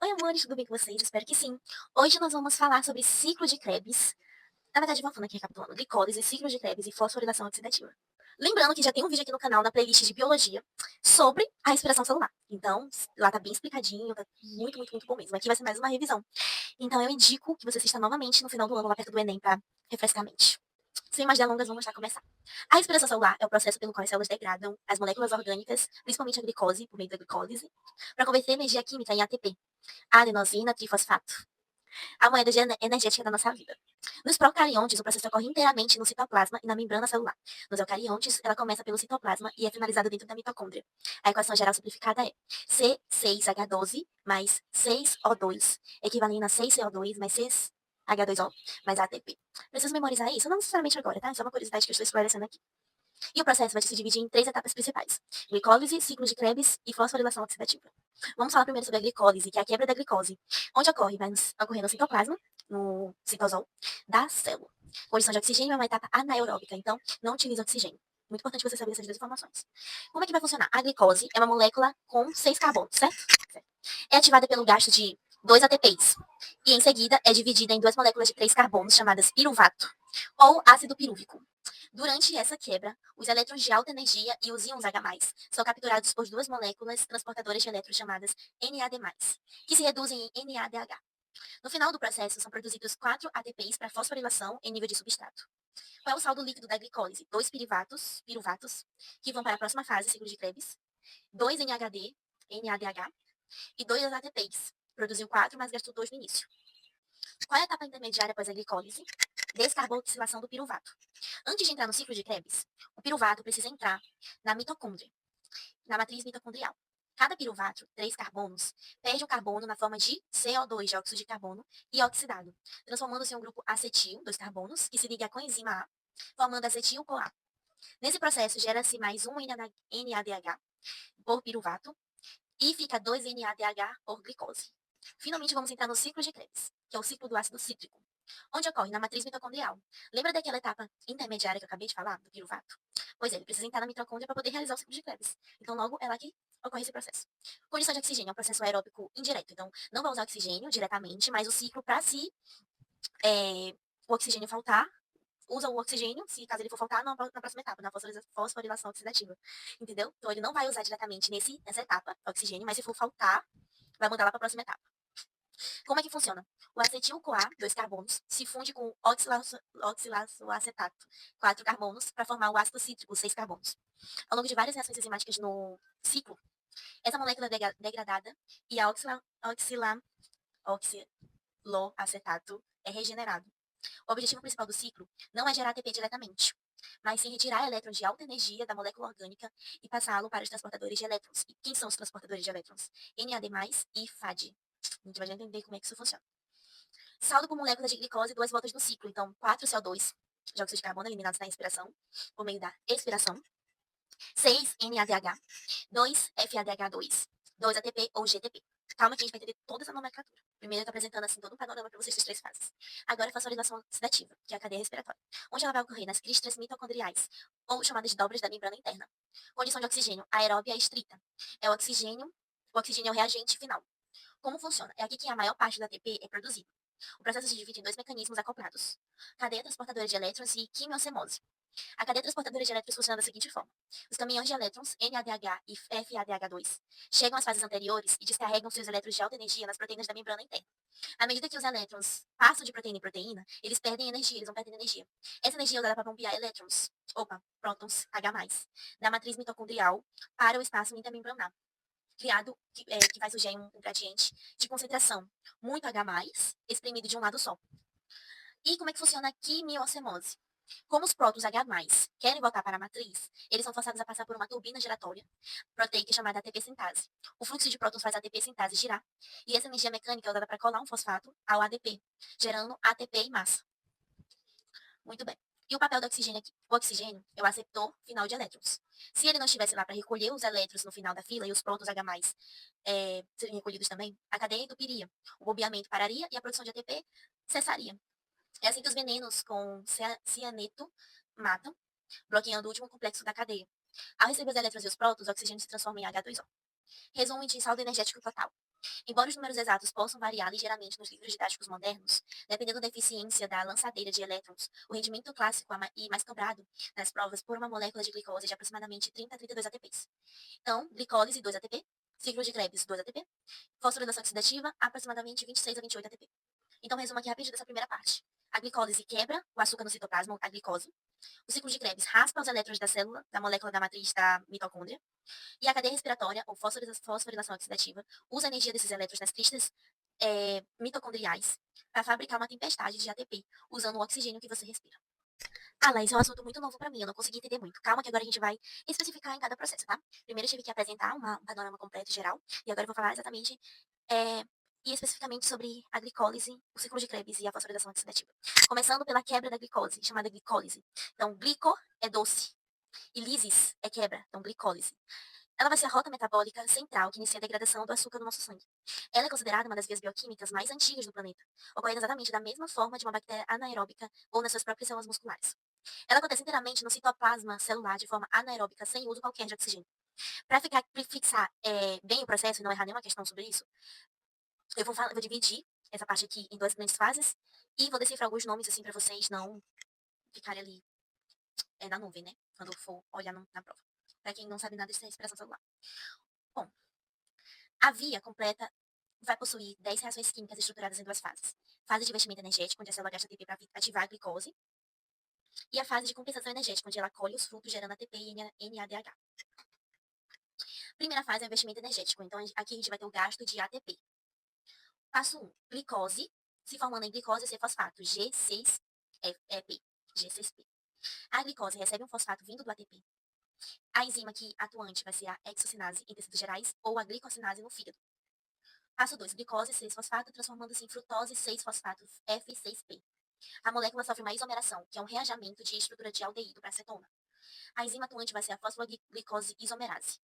Oi, amores, tudo bem com vocês? Espero que sim. Hoje nós vamos falar sobre ciclo de Krebs. Na verdade, voltando aqui, recapitulando, glicólise, ciclo de Krebs e fosforilação oxidativa. Lembrando que já tem um vídeo aqui no canal, na playlist de biologia, sobre a respiração celular. Então, lá tá bem explicadinho, tá muito, muito, muito bom mesmo. Aqui vai ser mais uma revisão. Então, eu indico que você assista novamente no final do ano, lá perto do Enem, pra refrescar a mente. Sem mais delongas, vamos já começar. A respiração celular é o processo pelo qual as células degradam as moléculas orgânicas, principalmente a glicose, por meio da glicólise, para converter energia química em ATP, adenosina trifosfato, a moeda energética da nossa vida. Nos procariontes, o processo ocorre inteiramente no citoplasma e na membrana celular. Nos eucariontes, ela começa pelo citoplasma e é finalizada dentro da mitocôndria. A equação geral simplificada é C6H12 mais 6O2, equivalendo a 6CO2 mais 6H2O mais ATP. Preciso memorizar isso? Não necessariamente agora, tá? Isso é uma curiosidade que eu estou esclarecendo aqui. E o processo vai se dividir em 3 etapas principais: glicólise, ciclo de Krebs e fosforilação oxidativa. Vamos falar primeiro sobre a glicólise, que é a quebra da glicose, onde ocorre, vai ocorrer no citoplasma, no citosol da célula. Condição de oxigênio é uma etapa anaeróbica, então não utiliza oxigênio. Muito importante você saber essas duas informações. Como é que vai funcionar? A glicose é uma molécula com 6 carbonos, certo? É ativada pelo gasto de 2 ATPs. E em seguida é dividida em duas moléculas de 3 carbonos chamadas piruvato, ou ácido pirúvico. Durante essa quebra, os elétrons de alta energia e os íons H+, são capturados por duas moléculas transportadoras de elétrons chamadas NAD+, que se reduzem em NADH. No final do processo, são produzidos 4 ATPs para fosforilação em nível de substrato. Qual é o saldo líquido da glicólise? 2 piruvatos, que vão para a próxima fase, ciclo de Krebs, 2 NAD, NADH, e 2 ATPs. Produziu 4, mas gastou 2 no início. Qual é a etapa intermediária após a glicólise? Descarboxilação do piruvato. Antes de entrar no ciclo de Krebs, o piruvato precisa entrar na mitocôndria, na matriz mitocondrial. Cada piruvato, 3 carbonos, perde o carbono na forma de CO2, dióxido de carbono, e oxidado, transformando-se em um grupo acetil, 2 carbonos, que se liga à coenzima A, formando acetil-CoA. Nesse processo, gera-se mais um NADH por piruvato e fica 2 NADH por glicose. Finalmente, vamos entrar no ciclo de Krebs, que é o ciclo do ácido cítrico, onde ocorre na matriz mitocondrial. Lembra daquela etapa intermediária que eu acabei de falar, do piruvato? Pois é, ele precisa entrar na mitocôndria para poder realizar o ciclo de Krebs. Então, logo, é lá que ocorre esse processo. Condição de oxigênio é um processo aeróbico indireto. Então, não vai usar oxigênio diretamente, mas o ciclo, para se o oxigênio faltar, usa o oxigênio, se caso ele for faltar, na próxima etapa, na fosforilação oxidativa. Entendeu? Então, ele não vai usar diretamente nessa etapa oxigênio, mas se for faltar, vai mudar lá para a próxima etapa. Como é que funciona? O acetil-CoA, 2 carbonos, se funde com oxilazoacetato, 4 carbonos, para formar o ácido cítrico, 6 carbonos. Ao longo de várias reações enzimáticas no ciclo, essa molécula é degradada e a oxiloacetato é regenerado. O objetivo principal do ciclo não é gerar ATP diretamente, mas sim retirar elétrons de alta energia da molécula orgânica e passá-lo para os transportadores de elétrons. E quem são os transportadores de elétrons? NAD+, e FAD. A gente vai já entender como é que isso funciona. Saldo por molécula de glicose, 2 voltas no ciclo. Então, 4 CO2, dióxido de carbono, eliminados na inspiração, por meio da expiração. 6 NADH, 2 FADH2, 2 ATP ou GTP. Calma que a gente vai entender toda essa nomenclatura. Primeiro eu tô apresentando assim todo um panorama para vocês das 3 fases. Agora a fosforilação oxidativa, que é a cadeia respiratória, onde ela vai ocorrer nas cristras mitocondriais, ou chamadas de dobras da membrana interna. Condição de oxigênio aeróbia estrita. É o oxigênio é o reagente final. Como funciona? É aqui que a maior parte do ATP é produzido. O processo se divide em dois mecanismos acoplados: cadeia transportadora de elétrons e quimiosmose. A cadeia transportadora de elétrons funciona da seguinte forma: os caminhões de elétrons, NADH e FADH2, chegam às fases anteriores e descarregam seus elétrons de alta energia nas proteínas da membrana interna. À medida que os elétrons passam de proteína em proteína, eles perdem energia, eles vão perdendo energia. Essa energia é usada para bombear prótons H+, da matriz mitocondrial para o espaço intermembranar, que vai surgir um gradiente de concentração muito H+, exprimido de um lado só. E como é que funciona a quimiosmose? Como os prótons H+, querem voltar para a matriz, eles são forçados a passar por uma turbina giratória proteica chamada ATP sintase. O fluxo de prótons faz a ATP sintase girar, e essa energia mecânica é usada para colar um fosfato ao ADP, gerando ATP em massa. Muito bem. E o papel do oxigênio aqui? O oxigênio é o aceptor final de elétrons. Se ele não estivesse lá para recolher os elétrons no final da fila e os prótons H+, seriam recolhidos também, a cadeia entupiria, o bombeamento pararia e a produção de ATP cessaria. É assim que os venenos com cianeto matam, bloqueando o último complexo da cadeia. Ao receber os elétrons e os prótons, o oxigênio se transforma em H2O. Resumo de saldo energético total. Embora os números exatos possam variar ligeiramente nos livros didáticos modernos, dependendo da eficiência da lançadeira de elétrons, o rendimento clássico e mais cobrado nas provas por uma molécula de glicose é de aproximadamente 30 a 32 ATPs. Então, glicólise 2 ATP, ciclo de Krebs 2 ATP, fosforilação oxidativa aproximadamente 26 a 28 ATP. Então, resumo aqui rapidinho dessa primeira parte. A glicólise quebra o açúcar no citoplasma, a glicose. O ciclo de Krebs raspa os elétrons da célula, da molécula da matriz da mitocôndria. E a cadeia respiratória, ou fosforilação oxidativa, usa a energia desses elétrons nas cristas mitocondriais para fabricar uma tempestade de ATP, usando o oxigênio que você respira. Ah, Laís, é um assunto muito novo para mim, eu não consegui entender muito. Calma que agora a gente vai especificar em cada processo, tá? Primeiro eu tive que apresentar um panorama completo geral, e agora eu vou falar exatamente é, e especificamente sobre a glicólise, o ciclo de Krebs e a fosforilação oxidativa. Começando pela quebra da glicose, chamada glicólise. Então, glico é doce, e lisis é quebra, então glicólise. Ela vai ser a rota metabólica central que inicia a degradação do açúcar no nosso sangue. Ela é considerada uma das vias bioquímicas mais antigas do planeta, ocorrendo exatamente da mesma forma de uma bactéria anaeróbica ou nas suas próprias células musculares. Ela acontece inteiramente no citoplasma celular de forma anaeróbica, sem uso qualquer de oxigênio. Para fixar bem o processo e não errar nenhuma questão sobre isso, eu vou dividir essa parte aqui em duas grandes fases e vou decifrar alguns nomes assim para vocês não ficarem ali na nuvem, né? Quando for olhar na prova. Para quem não sabe nada dessa respiração celular. Bom, a via completa vai possuir 10 reações químicas estruturadas em duas fases. Fase de investimento energético, onde a célula gasta ATP para ativar a glicose, e a fase de compensação energética, onde ela colhe os frutos gerando ATP e NADH. Primeira fase é o investimento energético, então aqui a gente vai ter o gasto de ATP. Passo 1, glicose, se formando em glicose e fosfato, G6EP, G6P. A glicose recebe um fosfato vindo do ATP. A enzima aqui atuante vai ser a hexocinase em tecidos gerais ou a glicosinase no fígado. Passo 2, glicose 6-fosfato, transformando-se em frutose 6-fosfato, F6P. A molécula sofre uma isomeração, que é um reajamento de estrutura de aldeído para acetona. A enzima atuante vai ser a fosfoglicose isomerase.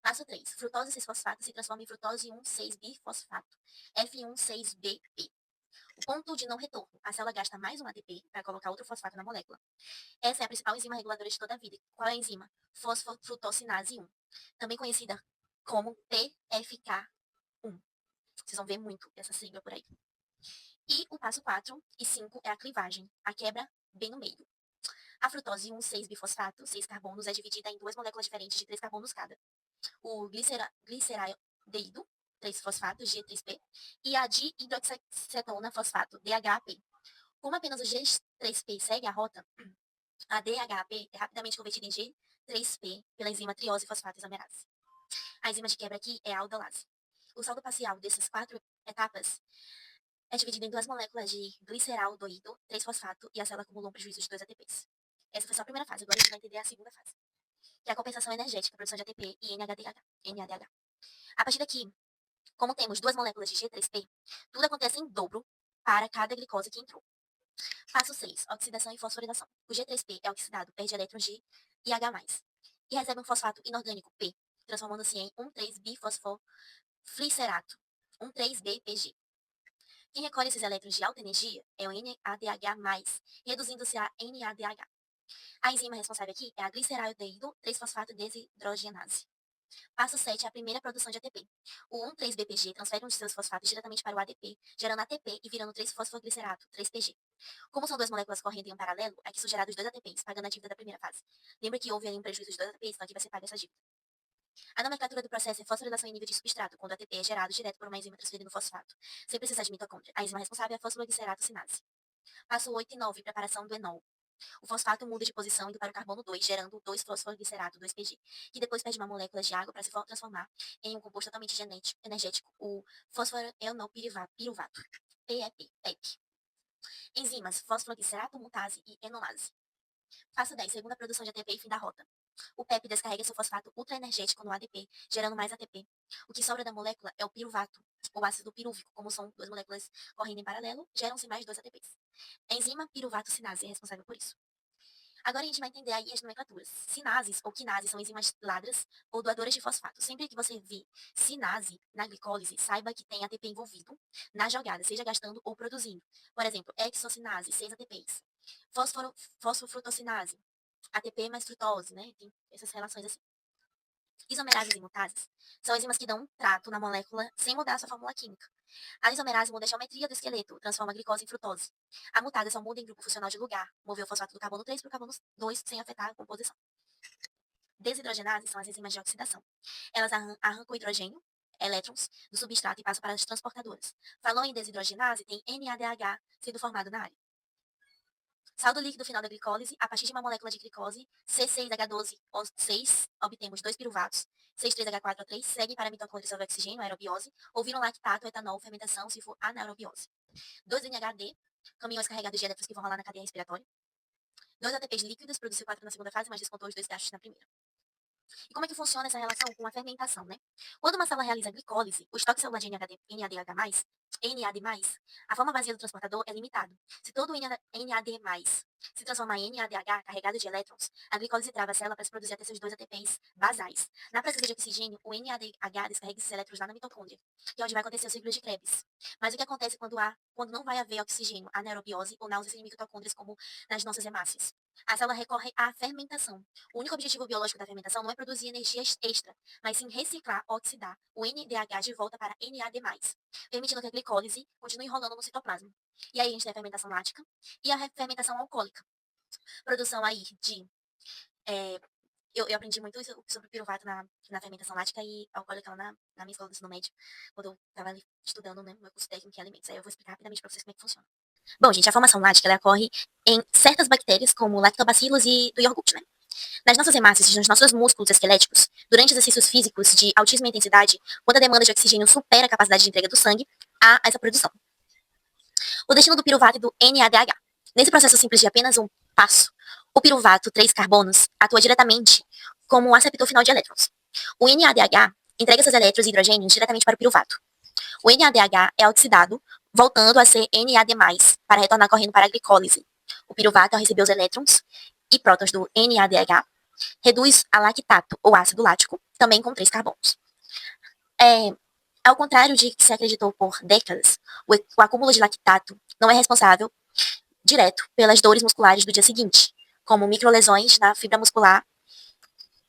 Passo 3, frutose 6-fosfato se transforma em frutose 1,6-bifosfato, F16BP. O ponto de não retorno, a célula gasta mais um ATP para colocar outro fosfato na molécula. Essa é a principal enzima reguladora de toda a vida. Qual é a enzima? Fosfofrutosinase 1, também conhecida como PFK1. Vocês vão ver muito essa sigla por aí. E o passo 4 e 5 é a clivagem, a quebra bem no meio. A frutose 1,6-bifosfato, 6 carbonos, é dividida em duas moléculas diferentes de 3 carbonos cada. O gliceraldeído, 3-fosfato, G3P, e a dihidroxicetona fosfato, DHP. Como apenas o G3P segue a rota, a DHP é rapidamente convertida em G3P pela enzima triose fosfato isomerase. A enzima de quebra aqui é a aldolase. O saldo parcial dessas 4 etapas é dividido em duas moléculas de gliceraldoído, 3-fosfato, e a célula acumula um prejuízo de 2 ATPs. Essa foi só a primeira fase, agora a gente vai entender a segunda fase, que é a compensação energética, a produção de ATP e NADH. A partir daqui, como temos duas moléculas de G3P, tudo acontece em dobro para cada glicose que entrou. Passo 6, oxidação e fosforilação. O G3P é oxidado, perde elétrons G e H+, e recebe um fosfato inorgânico P, transformando-se em 1,3-bifosfoflicerato, 1,3-BPG. Quem recolhe esses elétrons de alta energia é o NADH+, reduzindo-se a NADH. A enzima responsável aqui é a gliceraldeído 3-fosfato desidrogenase. Passo 7 é a primeira produção de ATP. O 1,3-BPG transfere um de seus fosfatos diretamente para o ADP, gerando ATP e virando 3-fosfoglicerato, 3-PG. Como são duas moléculas correndo em um paralelo, aqui são gerados 2 ATPs, pagando a dívida da primeira fase. Lembra que houve aí um prejuízo de 2 ATPs, então aqui vai ser paga essa dívida. A nomenclatura do processo é fosforilação em nível de substrato, quando o ATP é gerado direto por uma enzima transferindo fosfato, sem precisar de mitocôndria. A enzima responsável é a fosfoglicerato-sinase. Passo 8 e 9, preparação do enol. O fosfato muda de posição indo para o carbono 2, gerando 2-fosfoglicerato, 2-PG, que depois perde uma molécula de água para se transformar em um composto totalmente energético, o fosforoenolpiruvato, PEP, PEP. Enzimas, fosfoglicerato, mutase e enolase. Passo 10, segunda produção de ATP e fim da rota. O PEP descarrega seu fosfato ultraenergético no ADP, gerando mais ATP. O que sobra da molécula é o piruvato, ou ácido pirúvico, como são duas moléculas correndo em paralelo, geram-se mais 2 ATPs. A enzima piruvato-sinase é responsável por isso. Agora a gente vai entender aí as nomenclaturas. Sinases ou quinases são enzimas ladras ou doadoras de fosfato. Sempre que você vir sinase na glicólise, saiba que tem ATP envolvido na jogada, seja gastando ou produzindo. Por exemplo, hexocinase, 6 ATPs. Fosfofrutosinase, ATP mais frutose, né? Tem essas relações assim. Isomerases e mutases são enzimas que dão um trato na molécula sem mudar a sua fórmula química. A isomerase muda a geometria do esqueleto, transforma a glicose em frutose. A mutase só muda em grupo funcional de lugar, move o fosfato do carbono 3 para o carbono 2 sem afetar a composição. Desidrogenases são as enzimas de oxidação. Elas arrancam o hidrogênio, elétrons, do substrato e passam para as transportadoras. Falou em desidrogenase, tem NADH sendo formado na área. Saldo líquido final da glicólise, a partir de uma molécula de glicose, C6H12O6, obtemos 2 piruvatos. 6,3H4O3 segue para a mitocôndria sobre oxigênio, aerobiose, ou viram lactato, etanol, fermentação, se for anaerobiose. 2NHD, caminhões carregados de elétrons que vão rolar na cadeia respiratória. 2 ATPs líquidos, produziu 4 na segunda fase, mas descontou os 2 gastos na primeira. E como é que funciona essa relação com a fermentação, né? Quando uma célula realiza glicólise, o estoque celular de NAD+, a forma vazia do transportador é limitado. Se todo o NAD+, se transformar em NADH carregado de elétrons, a glicólise trava a célula para se produzir até seus 2 ATPs basais. Na presença de oxigênio, o NADH descarrega esses elétrons lá na mitocôndria, que é onde vai acontecer o ciclo de Krebs. Mas o que acontece quando não vai haver oxigênio, anaerobiose ou náuseas em mitocôndrias, como nas nossas hemácias? A célula recorre à fermentação. O único objetivo biológico da fermentação não é produzir energia extra, mas sim reciclar, oxidar o NADH de volta para NAD+, permitindo que a glicólise continue enrolando no citoplasma. E aí a gente tem a fermentação lática e a fermentação alcoólica. Produção aí de... eu aprendi muito sobre piruvato na fermentação lática e alcoólica lá na minha escola do ensino médio, quando eu estava ali estudando, né, meu curso técnico em alimentos. Aí eu vou explicar rapidamente para vocês como é que funciona. Bom, gente, a formação lática ela ocorre em certas bactérias, como lactobacilos e do iogurte, né? Nas nossas hemácias e nos nossos músculos esqueléticos, durante exercícios físicos de altíssima intensidade, quando a demanda de oxigênio supera a capacidade de entrega do sangue, há essa produção. O destino do piruvato e do NADH. Nesse processo simples de apenas um passo, o piruvato 3 carbonos atua diretamente como um aceptor final de elétrons. O NADH entrega seus elétrons e hidrogênios diretamente para o piruvato. O NADH é oxidado, voltando a ser NAD+, para retornar correndo para a glicólise. O piruvato, ao receber os elétrons e prótons do NADH, reduz a lactato, ou ácido lático, também com 3 carbonos. Ao contrário de que se acreditou por décadas, o acúmulo de lactato não é responsável direto pelas dores musculares do dia seguinte, como microlesões na fibra muscular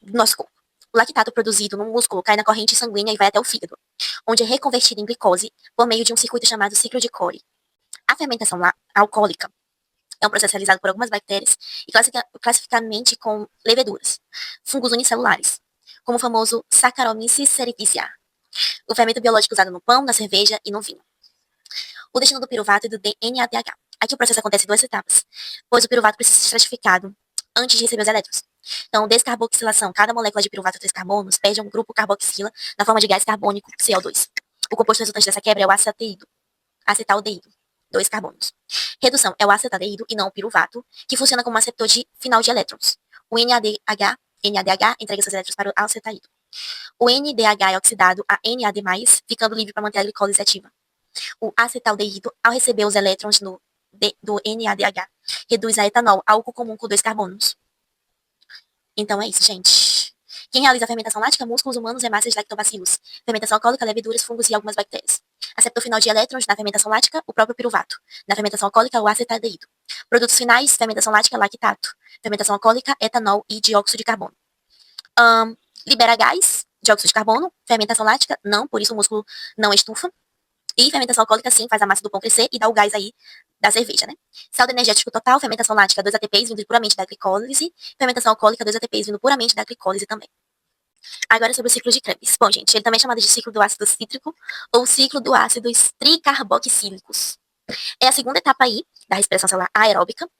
do nosso corpo. O lactato produzido no músculo cai na corrente sanguínea e vai até o fígado, onde é reconvertido em glicose por meio de um circuito chamado ciclo de Cori. A fermentação alcoólica é um processo realizado por algumas bactérias e classificadamente com leveduras, fungos unicelulares, como o famoso Saccharomyces cerevisiae, o fermento biológico usado no pão, na cerveja e no vinho. O destino do piruvato e do NADH. Aqui o processo acontece em 2 etapas, pois o piruvato precisa ser estratificado antes de receber os elétrons. Então, descarboxilação. Cada molécula de piruvato 3 carbonos perde um grupo carboxila na forma de gás carbônico CO2. O composto resultante dessa quebra é o acetaldeído, 2 carbonos. Redução é o acetaldeído e não o piruvato, que funciona como um aceptor final de elétrons. O NADH entrega seus elétrons para o acetaldeído. O NDH é oxidado a NAD+, ficando livre para manter a glicólise ativa. O acetaldeído, ao receber os elétrons do NADH, reduz a etanol, álcool comum com 2 carbonos. Então é isso, gente. Quem realiza a fermentação lática? Músculos humanos, hemácias, lactobacilos. Fermentação alcoólica, leveduras, fungos e algumas bactérias. Aceptor final de elétrons na fermentação lática, o próprio piruvato. Na fermentação alcoólica, o acetaldeído. Produtos finais, fermentação lática, lactato. Fermentação alcoólica, etanol e dióxido de carbono. Libera gás, dióxido de carbono. Fermentação lática, não, por isso o músculo não estufa. E fermentação alcoólica, sim, faz a massa do pão crescer e dá o gás aí da cerveja, né? Saldo energético total, fermentação lática, 2 ATPs vindo puramente da glicólise. Fermentação alcoólica, 2 ATPs vindo puramente da glicólise também. Agora sobre o ciclo de Krebs. Bom, gente, ele também é chamado de ciclo do ácido cítrico ou ciclo do ácidos tricarboxílicos. É a segunda etapa aí da respiração celular aeróbica.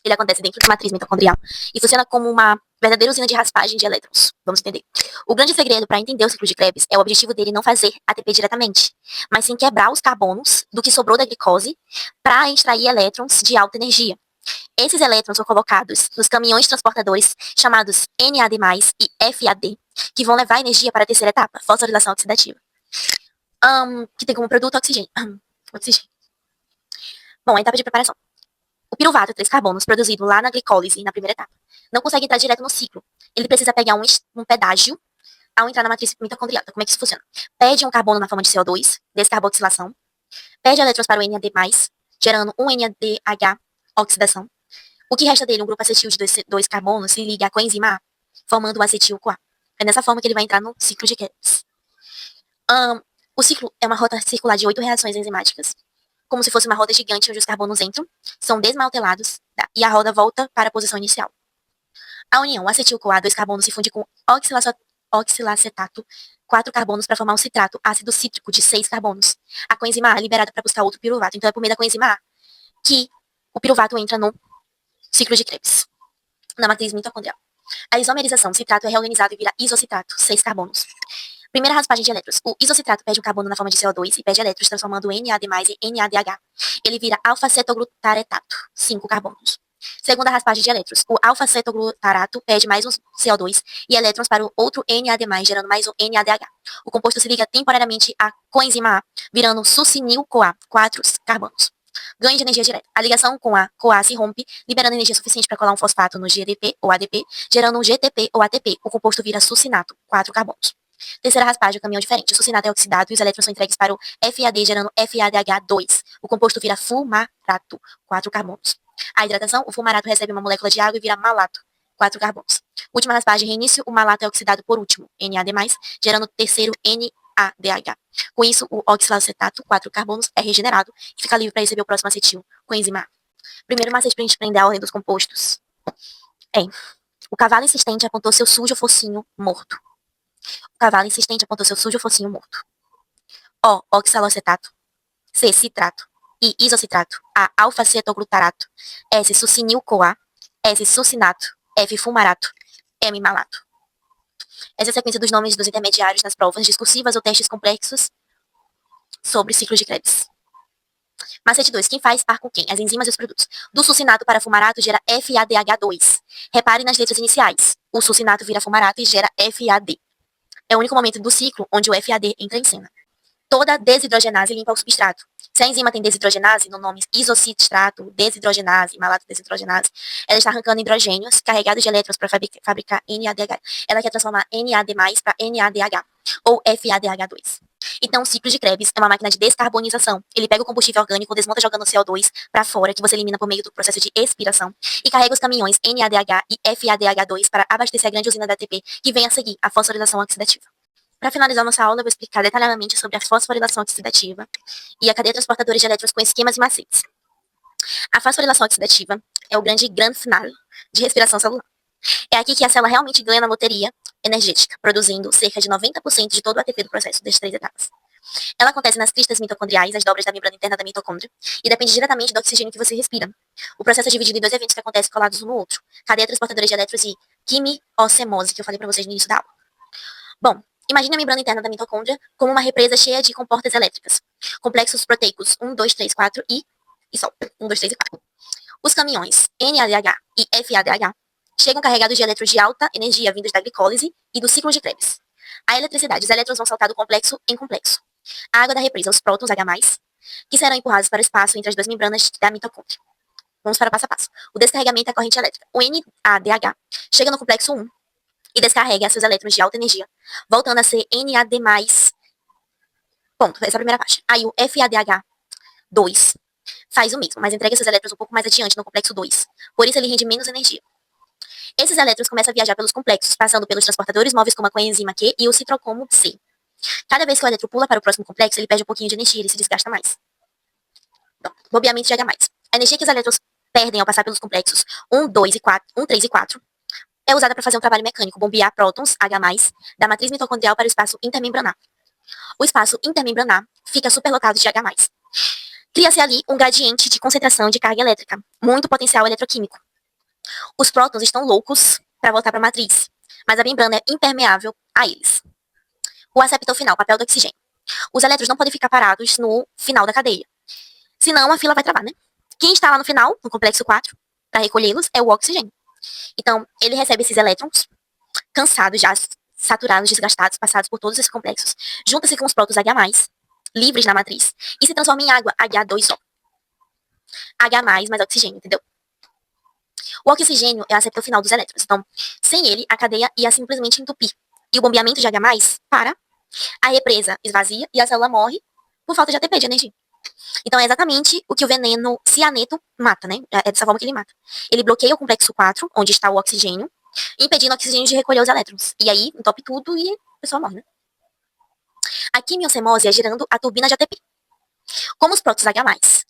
Ele acontece dentro da matriz mitocondrial e funciona como uma verdadeira usina de raspagem de elétrons. Vamos entender. O grande segredo para entender o ciclo de Krebs é o objetivo dele não fazer ATP diretamente, mas sim quebrar os carbonos do que sobrou da glicose para extrair elétrons de alta energia. Esses elétrons são colocados nos caminhões transportadores chamados NAD+, e FAD, que vão levar energia para a terceira etapa, fosforilação oxidativa, que tem como produto oxigênio. Bom, a etapa de preparação. O piruvato 3 carbonos produzido lá na glicólise, na primeira etapa, não consegue entrar direto no ciclo. Ele precisa pegar um pedágio ao entrar na matriz mitocondrial. Então, como é que isso funciona? Perde um carbono na forma de CO2, descarboxilação, perde elétrons para o NAD+, gerando um NADH, oxidação. O que resta dele, um grupo acetil de 2 carbonos, se liga à coenzima A, formando o acetil-CoA. É dessa forma que ele vai entrar no ciclo de Krebs. O ciclo é uma rota circular de 8 reações enzimáticas, como se fosse uma roda gigante onde os carbonos entram, são desmantelados, tá? E a roda volta para a posição inicial. A união acetil-CoA, 2 carbonos, se funde com oxilacetato, 4 carbonos, para formar um citrato, ácido cítrico de 6 carbonos. A coenzima A é liberada para buscar outro piruvato. Então é por meio da coenzima A que o piruvato entra no ciclo de Krebs, na matriz mitocondrial. A isomerização do citrato é reorganizado e vira isocitrato, 6 carbonos. Primeira raspagem de elétrons. O isocitrato perde um carbono na forma de CO2 e perde elétrons, transformando NAD+, em NADH. Ele vira alfa-cetoglutarato, 5 carbonos. Segunda raspagem de elétrons. O alfa-cetoglutarato perde mais um CO2 e elétrons para o outro NAD+, gerando mais um NADH. O composto se liga temporariamente à coenzima A, virando succinil-CoA, 4 carbonos. Ganho de energia direta. A ligação com a CoA se rompe, liberando energia suficiente para colar um fosfato no GDP ou ADP, gerando um GTP ou ATP. O composto vira succinato, 4 carbonos. Terceira raspagem, o caminho é diferente. O succinato é oxidado e os elétrons são entregues para o FAD, gerando FADH2. O composto vira fumarato, 4 carbonos. A hidratação, o fumarato recebe uma molécula de água e vira malato, 4 carbonos. Última raspagem, reinício, o malato é oxidado por último, NAD+, gerando o terceiro NADH. Com isso, o oxalacetato, 4 carbonos, é regenerado e fica livre para receber o próximo acetil, coenzima A. Primeiro macete para a gente aprender a ordem dos compostos. O cavalo insistente apontou seu sujo focinho morto. O cavalo insistente apontou seu sujo focinho morto. O, oxalacetato. C, citrato. I, isocitrato. A, alfa-cetoglutarato. S, succinil-CoA. S, succinato. F, fumarato. M, malato. Essa é a sequência dos nomes dos intermediários nas provas discursivas ou testes complexos sobre ciclos de Krebs. Macete 2. Quem faz par com quem? As enzimas e os produtos. Do succinato para fumarato gera FADH2. Repare nas letras iniciais. O succinato vira fumarato e gera FAD. É o único momento do ciclo onde o FAD entra em cena. Toda desidrogenase limpa o substrato. Se a enzima tem desidrogenase, no nome isocitrato, desidrogenase, malato desidrogenase, ela está arrancando hidrogênios carregados de elétrons para fabricar NADH. Ela quer transformar NAD+, para NADH, ou FADH2. Então, o ciclo de Krebs é uma máquina de descarbonização. Ele pega o combustível orgânico, desmonta jogando CO2 para fora, que você elimina por meio do processo de expiração, e carrega os caminhões NADH e FADH2 para abastecer a grande usina da ATP, que vem a seguir, a fosforilação oxidativa. Para finalizar nossa aula, eu vou explicar detalhadamente sobre a fosforilação oxidativa e a cadeia transportadora de elétrons com esquemas e macetes. A fosforilação oxidativa é o grande finale de respiração celular. É aqui que a célula realmente ganha na loteria energética, produzindo cerca de 90% de todo o ATP do processo das 3 etapas. Ela acontece nas cristas mitocondriais, as dobras da membrana interna da mitocôndria, e depende diretamente do oxigênio que você respira. O processo é dividido em 2 eventos que acontecem colados um no outro: cadeia transportadora de elétrons e quimiocemose, que eu falei para vocês no início da aula. Bom, imagine a membrana interna da mitocôndria como uma represa cheia de comportas elétricas. Complexos proteicos 1, 2, 3, 4 e só. 1, 2, 3 e 4. Os caminhões NADH e FADH chegam carregados de elétrons de alta energia vindos da glicólise e do ciclo de Krebs. A eletricidade, os elétrons vão saltar do complexo em complexo. A água da represa, os prótons H+, que serão empurrados para o espaço entre as 2 membranas da mitocôndria. Vamos para o passo a passo. O descarregamento da corrente elétrica. O NADH chega no complexo 1 e descarrega seus elétrons de alta energia, voltando a ser NAD+. Ponto, essa é a primeira parte. Aí o FADH2 faz o mesmo, mas entrega seus elétrons um pouco mais adiante no complexo 2. Por isso ele rende menos energia. Esses elétrons começam a viajar pelos complexos, passando pelos transportadores móveis como a coenzima Q e o citrocromo C. Cada vez que o elétron pula para o próximo complexo, ele perde um pouquinho de energia, ele se desgasta mais. Bom, bobeamento de H+. A energia que os elétrons perdem ao passar pelos complexos 1, 2 e 4, 1, 3 e 4 é usada para fazer um trabalho mecânico, bombear prótons, H+, da matriz mitocondrial para o espaço intermembranar. O espaço intermembranar fica superlotado de H+. Cria-se ali um gradiente de concentração de carga elétrica, muito potencial eletroquímico. Os prótons estão loucos para voltar para a matriz, mas a membrana é impermeável a eles. O aceptor final, papel do oxigênio. Os elétrons não podem ficar parados no final da cadeia, senão a fila vai travar, né? Quem está lá no final, no complexo 4, para recolhê-los, é o oxigênio. Então, ele recebe esses elétrons, cansados, já saturados, desgastados, passados por todos esses complexos, junta-se com os prótons H+, livres na matriz, e se transforma em água, H2O. H+, mais oxigênio, entendeu? O oxigênio é o aceptor final dos elétrons. Então, sem ele, a cadeia ia simplesmente entupir. E o bombeamento de H+, para, a represa esvazia e a célula morre por falta de ATP, de energia. Então, é exatamente o que o veneno cianeto mata, né? É dessa forma que ele mata. Ele bloqueia o complexo 4, onde está o oxigênio, impedindo o oxigênio de recolher os elétrons. E aí, entope tudo e a pessoa morre, né? A quimiocemose é girando a turbina de ATP. Como os prótons H+,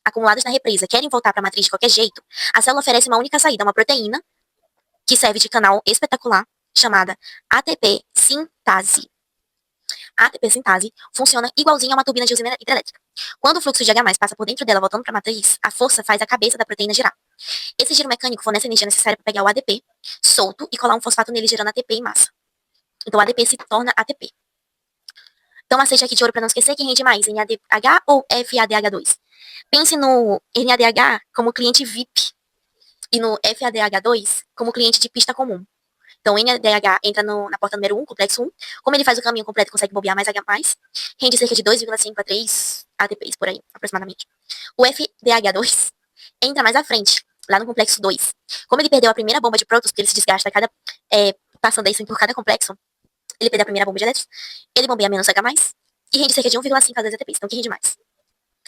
acumulados na represa, querem voltar para a matriz de qualquer jeito, a célula oferece uma única saída, uma proteína, que serve de canal espetacular, chamada ATP sintase. A ATP sintase funciona igualzinho a uma turbina de usina hidrelétrica. Quando o fluxo de H+, passa por dentro dela voltando para a matriz, a força faz a cabeça da proteína girar. Esse giro mecânico fornece a energia necessária para pegar o ADP solto e colar um fosfato nele gerando ATP em massa. Então o ADP se torna ATP. Então macete aqui de ouro para não esquecer, quem rende mais, NADH ou FADH2? Pense no NADH como cliente VIP e no FADH2 como cliente de pista comum. Então, o NADH entra na porta número 1, complexo 1. Como ele faz o caminho completo e consegue bobear mais H+, rende cerca de 2,5 a 3 ATPs, por aí, aproximadamente. O FDH2 entra mais à frente, lá no complexo 2. Como ele perdeu a primeira bomba de prótons, porque ele se desgasta a cada, passando isso por cada complexo, ele perdeu a primeira bomba de elétrons, ele bombeia menos H+, e rende cerca de 1,5 a 2 ATPs. Então, quem rende mais?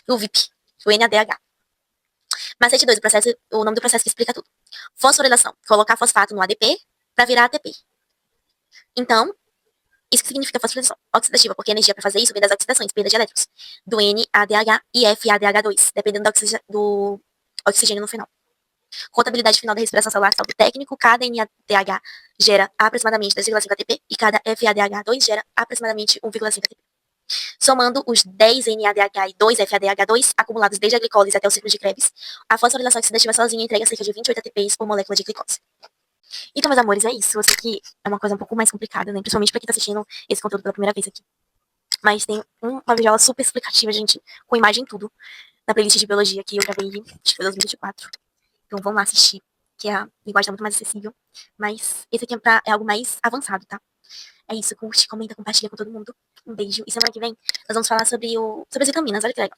O VIP, o NADH. Macete 2, o nome do processo que explica tudo. Fosforilação, colocar fosfato no ADP para virar ATP. Então, isso que significa fosforilação oxidativa, porque a energia para fazer isso vem das oxidações, perda de elétrons, do NADH e FADH2, dependendo do oxigênio no final. Contabilidade final da respiração celular, saldo técnico, cada NADH gera aproximadamente 2,5 ATP e cada FADH2 gera aproximadamente 1,5 ATP. Somando os 10 NADH e 2 FADH2 acumulados desde a glicólise até o ciclo de Krebs, a fosforilação oxidativa sozinha entrega cerca de 28 ATPs por molécula de glicose. Então, meus amores, é isso. Eu sei que é uma coisa um pouco mais complicada, né? Principalmente pra quem tá assistindo esse conteúdo pela primeira vez aqui. Mas tem uma videoaula super explicativa, gente, com imagem e tudo, na playlist de biologia que eu gravei, acho que foi 2024. Então, vamos lá assistir, que a linguagem tá muito mais acessível. Mas esse aqui é algo mais avançado, tá? É isso. Curte, comenta, compartilha com todo mundo. Um beijo. E semana que vem nós vamos falar sobre as vitaminas. Olha que legal.